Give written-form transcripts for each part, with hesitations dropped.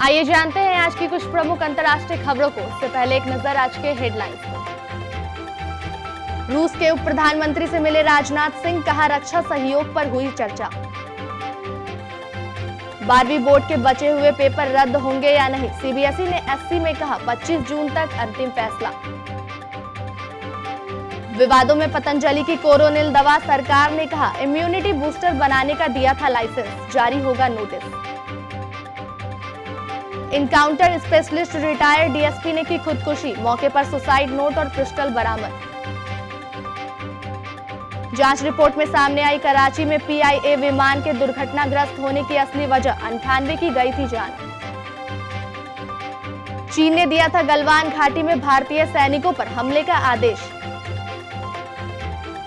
आइए जानते हैं आज की कुछ प्रमुख अंतर्राष्ट्रीय खबरों को। इससे पहले एक नजर आज के हेडलाइंस पर। रूस के उप प्रधानमंत्री से मिले राजनाथ सिंह, कहा रक्षा सहयोग पर हुई चर्चा। 12वीं बोर्ड के बचे हुए पेपर रद्द होंगे या नहीं, सीबीएसई ने एससी में कहा 25 जून तक अंतिम फैसला। विवादों में पतंजलि की कोरोनिल दवा, सरकार ने कहा इम्यूनिटी बूस्टर बनाने का दिया था लाइसेंस, जारी होगा notice. Encounter specialist retired DSP ने की खुदकुशी, मौके पर सुसाइड नोट और पिस्टल बरामद। जांच रिपोर्ट में सामने आई कराची में पीआईए विमान के दुर्घटनाग्रस्त होने की असली वजह, 98 की गई थी जान। चीन ने दिया था गलवान घाटी में भारतीय सैनिकों पर हमले का आदेश।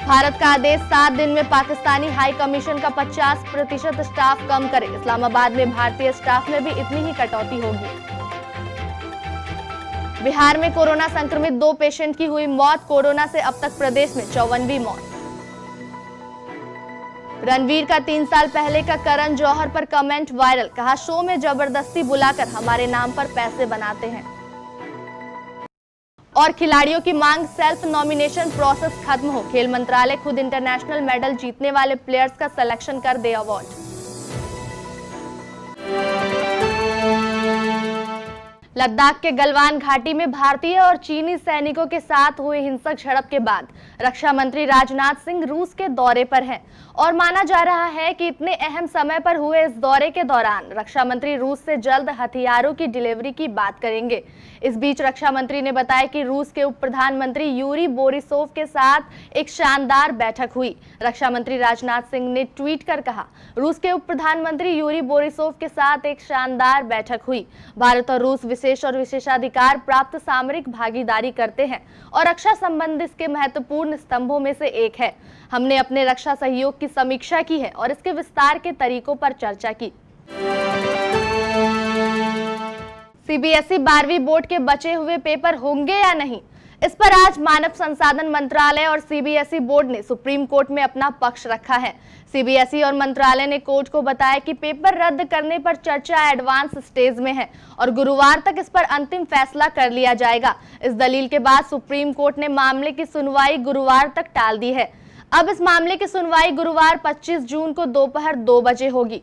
भारत का आदेश 7 दिन में पाकिस्तानी हाई कमीशन का 50% स्टाफ कम करे, इस्लामाबाद में भारतीय स्टाफ में भी इतनी ही कटौती होगी। बिहार में कोरोना संक्रमित 2 पेशेंट की हुई मौत, कोरोना से अब तक प्रदेश में 54वीं मौत। रणवीर का 3 साल पहले का करण जौहर पर कमेंट वायरल, कहा शो में जबरदस्ती बुलाकर हमारे नाम पर पैसे बनाते हैं। और खिलाड़ियों की मांग, सेल्फ नॉमिनेशन प्रोसेस खत्म हो, खेल मंत्रालय खुद इंटरनेशनल मेडल जीतने वाले प्लेयर्स का सिलेक्शन कर दे अवार्ड। लद्दाख के गलवान घाटी में भारतीय और चीनी सैनिकों के साथ हुए हिंसक झड़प के बाद रक्षा मंत्री राजनाथ सिंह रूस के दौरे पर हैं और माना जा रहा है कि इतने अहम समय पर हुए इस दौरे के दौरान रक्षा मंत्री रूस से जल्द हथियारों की डिलीवरी की बात करेंगे। इस बीच रक्षा मंत्री ने बताया कि रूस के उप प्रधानमंत्री यूरी बोरिसोव के साथ एक शानदार बैठक हुई। रक्षा मंत्री राजनाथ सिंह ने ट्वीट कर कहा, रूस के उप प्रधानमंत्री यूरी बोरिसोव के साथ एक शानदार बैठक हुई। भारत और रूस विशेष और विशेषाधिकार प्राप्त सामरिक भागीदारी करते हैं और रक्षा संबंध इसके महत्वपूर्ण स्तंभों में से एक है। हमने अपने रक्षा सहयोग की समीक्षा की है और इसके विस्तार के तरीकों पर चर्चा की। सीबीएसई 12वीं बोर्ड के बचे हुए पेपर होंगे या नहीं, इस पर आज मानव संसाधन मंत्रालय और सीबीएसई बोर्ड ने सुप्रीम कोर्ट में अपना पक्ष रखा है। सीबीएसई और मंत्रालय ने कोर्ट को बताया कि पेपर रद्द करने पर चर्चा एडवांस स्टेज में है और गुरुवार तक इस पर अंतिम फैसला कर लिया जाएगा। इस दलील के बाद सुप्रीम कोर्ट ने मामले की सुनवाई गुरुवार तक टाल दी है। अब इस मामले की सुनवाई गुरुवार 25 जून को दोपहर 2 बजे होगी।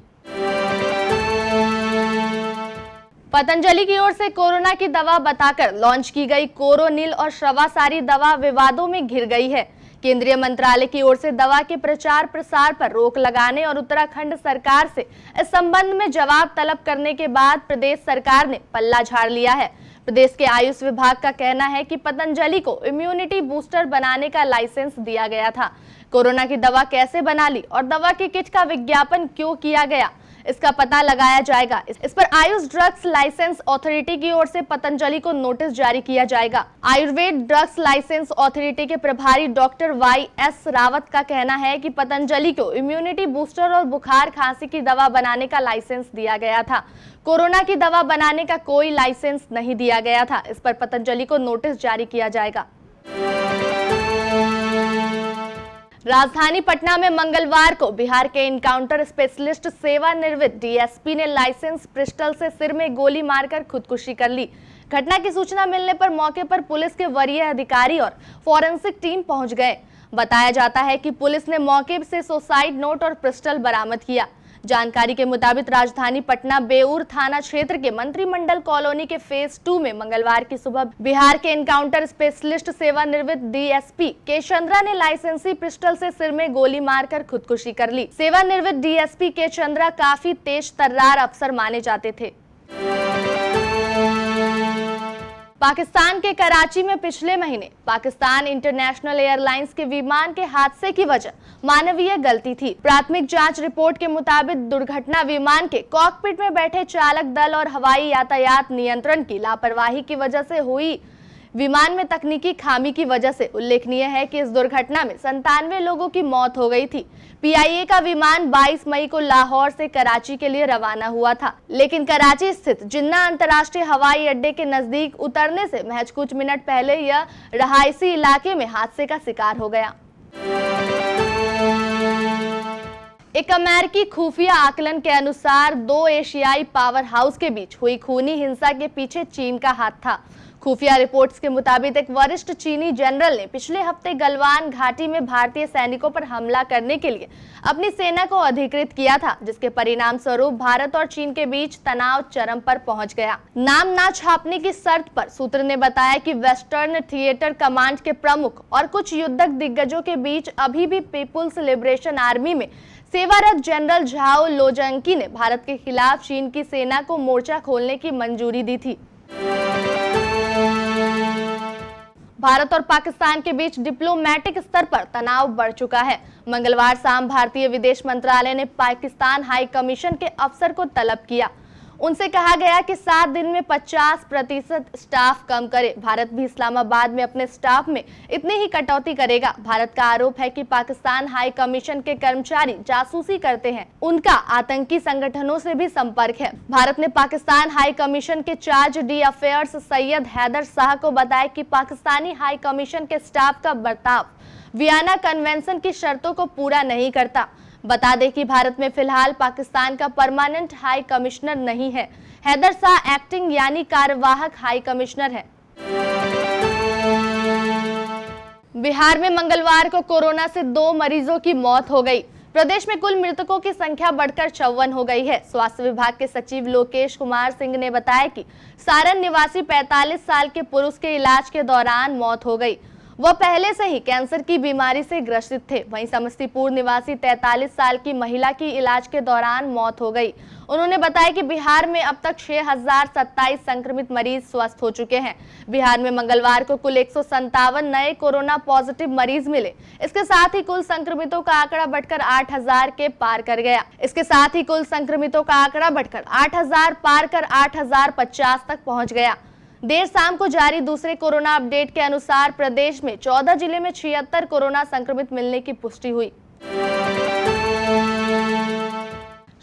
पतंजलि की ओर से कोरोना की दवा बताकर लॉन्च की गई कोरोनिल और श्रवासारी दवा विवादों में घिर गई है। केंद्रीय मंत्रालय की ओर से दवा के प्रचार प्रसार पर रोक लगाने और उत्तराखंड सरकार से इस संबंध में जवाब तलब करने के बाद प्रदेश सरकार ने पल्ला झाड़ लिया है। प्रदेश के आयुष विभाग का कहना है कि पतंजलि को इम्यूनिटी बूस्टर बनाने का लाइसेंस दिया गया था। कोरोना की दवा कैसे बना ली और दवा की किट का विज्ञापन क्यों किया गया, इसका पता लगाया जाएगा। इस पर आयुष ड्रग्स लाइसेंस अथॉरिटी की ओर से पतंजलि को नोटिस जारी किया जाएगा। आयुर्वेद ड्रग्स लाइसेंस अथॉरिटी के प्रभारी डॉक्टर वाई.एस. रावत का कहना है कि पतंजलि को इम्यूनिटी बूस्टर और बुखार खांसी की दवा बनाने का लाइसेंस दिया गया था। कोरोना की दवा बनाने का कोई लाइसेंस नहीं दिया गया था। इस पर पतंजलि को नोटिस जारी किया जाएगा। राजधानी पटना में मंगलवार को बिहार के इनकाउंटर स्पेशलिस्ट सेवानिवृत्त डीएसपी ने लाइसेंस पिस्टल से सिर में गोली मारकर खुदकुशी कर ली। घटना की सूचना मिलने पर मौके पर पुलिस के वरीय अधिकारी और फॉरेंसिक टीम पहुंच गए। बताया जाता है कि पुलिस ने मौके से सुसाइड नोट और पिस्टल बरामद किया। जानकारी के मुताबिक राजधानी पटना बेऊर थाना क्षेत्र के मंत्रिमंडल कॉलोनी के फेज 2 में मंगलवार की सुबह बिहार के इनकाउंटर स्पेशलिस्ट सेवानिवृत्त डीएसपी के चंद्रा ने लाइसेंसी पिस्टल से सिर में गोली मारकर खुदकुशी कर ली। सेवानिवृत्त डीएसपी के चंद्रा काफी तेज तर्रार अफसर माने जाते थे। पाकिस्तान के कराची में पिछले महीने पाकिस्तान इंटरनेशनल एयरलाइंस के विमान के हादसे की वजह मानवीय गलती थी। प्राथमिक जांच रिपोर्ट के मुताबिक दुर्घटना विमान के कॉकपिट में बैठे चालक दल और हवाई यातायात नियंत्रण की लापरवाही की वजह से हुई। विमान में तकनीकी खामी की वजह से उल्लेखनीय है कि इस दुर्घटना में 97 लोगों की मौत हो गई थी। पीआईए का विमान 22 मई को लाहौर से कराची के लिए रवाना हुआ था, लेकिन कराची स्थित जिन्ना अंतर्राष्ट्रीय हवाई अड्डे के नजदीक उतरने से महज कुछ मिनट पहले यह रहायशी इलाके में हादसे का शिकार हो गया। एक अमेरिकी खुफिया आकलन के अनुसार दो एशियाई पावर हाउस के बीच हुई खूनी हिंसा के पीछे चीन का हाथ था। खुफिया रिपोर्ट्स के मुताबिक एक वरिष्ठ चीनी जनरल ने पिछले हफ्ते गलवान घाटी में भारतीय सैनिकों पर हमला करने के लिए अपनी सेना को अधिकृत किया था, जिसके परिणाम स्वरूप भारत और चीन के बीच तनाव चरम पर पहुंच गया। नाम ना छापने की शर्त पर सूत्र ने बताया कि वेस्टर्न थिएटर कमांड के प्रमुख और कुछ युद्धक दिग्गजों के बीच अभी भी पीपुल्स लिबरेशन आर्मी में सेवारत जनरल झाओ लोजंकी ने भारत के खिलाफ चीन की सेना को मोर्चा खोलने की मंजूरी दी थी। भारत और पाकिस्तान के बीच डिप्लोमेटिक स्तर पर तनाव बढ़ चुका है। मंगलवार शाम भारतीय विदेश मंत्रालय ने पाकिस्तान हाई कमीशन के अफसर को तलब किया। उनसे कहा गया कि 7 दिन में 50% स्टाफ कम करे। भारत भी इस्लामाबाद में अपने स्टाफ में इतनी ही कटौती करेगा। भारत का आरोप है कि पाकिस्तान हाई कमीशन के कर्मचारी जासूसी करते हैं, उनका आतंकी संगठनों से भी संपर्क है। भारत ने पाकिस्तान हाई कमीशन के charge d'affaires Syed Haider Shah को बताया कि पाकिस्तानी हाई कमीशन के स्टाफ का बर्ताव वियना कन्वेंशन की शर्तों को पूरा नहीं करता। बता दें कि भारत में फिलहाल पाकिस्तान का परमानेंट हाई कमिश्नर नहीं है। हैदर शाह एक्टिंग यानी कार्यवाहक हाई कमिश्नर है। बिहार में मंगलवार को कोरोना से 2 मरीजों की मौत हो गई। प्रदेश में कुल मृतकों की संख्या बढ़कर 54 हो गई है। स्वास्थ्य विभाग के सचिव लोकेश कुमार सिंह ने बताया कि सारण निवासी 45 साल के पुरुष के इलाज के दौरान मौत हो गई। वह पहले से ही कैंसर की बीमारी से ग्रसित थे। वहीं समस्तीपुर निवासी 43 साल की महिला की इलाज के दौरान मौत हो गई। उन्होंने बताया कि बिहार में अब तक 6027 संक्रमित मरीज स्वस्थ हो चुके हैं। बिहार में मंगलवार को कुल 157 नए कोरोना पॉजिटिव मरीज मिले। इसके साथ ही कुल संक्रमितों का आंकड़ा बढ़कर 8000 के पार कर गया। इसके साथ ही कुल संक्रमितों का आंकड़ा बढ़कर 8000 पार कर 8050 तक पहुंच गया। देर शाम को जारी दूसरे कोरोना अपडेट के अनुसार प्रदेश में 14 जिले में 76 कोरोना संक्रमित मिलने की पुष्टि हुई।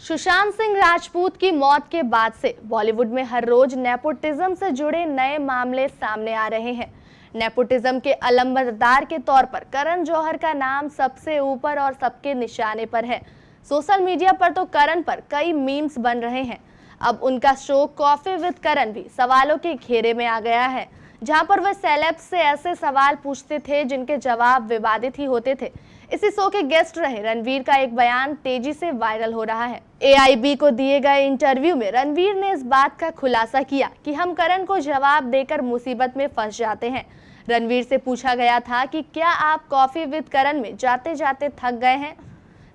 सुशांत सिंह राजपूत की मौत के बाद से बॉलीवुड में हर रोज नेपोटिज्म से जुड़े नए मामले सामने आ रहे हैं। नेपोटिज्म के अलंबरदार के तौर पर करण जौहर का नाम सबसे ऊपर और सबके निशाने पर है। सोशल मीडिया पर तो करण पर कई मीम्स बन रहे हैं। अब उनका शो कॉफी विद करण भी सवालों के घेरे में आ गया है, जहां पर वह सेलेब्स से ऐसे सवाल पूछते थे जिनके जवाब विवादित ही होते थे। इसी शो के गेस्ट रहे रणवीर का एक बयान तेजी से वायरल हो रहा है। AIB को दिए गए इंटरव्यू में रणवीर ने इस बात का खुलासा किया कि हम करण को जवाब देकर मुसीबत में फंस जाते हैं। रणवीर से पूछा गया था कि क्या आप कॉफी विद करण में जाते जाते थक गए हैं?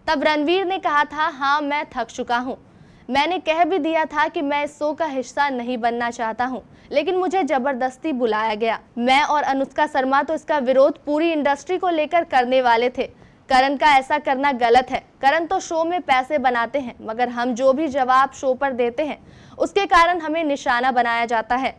तब रणवीर ने कहा था, हाँ मैं थक चुका हूँ। मैंने कह भी दिया था कि मैं इस शो का हिस्सा नहीं बनना चाहता हूं, लेकिन मुझे जबरदस्ती बुलाया गया। मैं और अनुष्का शर्मा तो इसका विरोध पूरी इंडस्ट्री को लेकर करने वाले थे। करण का ऐसा करना गलत है। करण तो शो में पैसे बनाते हैं, मगर हम जो भी जवाब शो पर देते हैं उसके कारण हमें निशाना बनाया जाता है।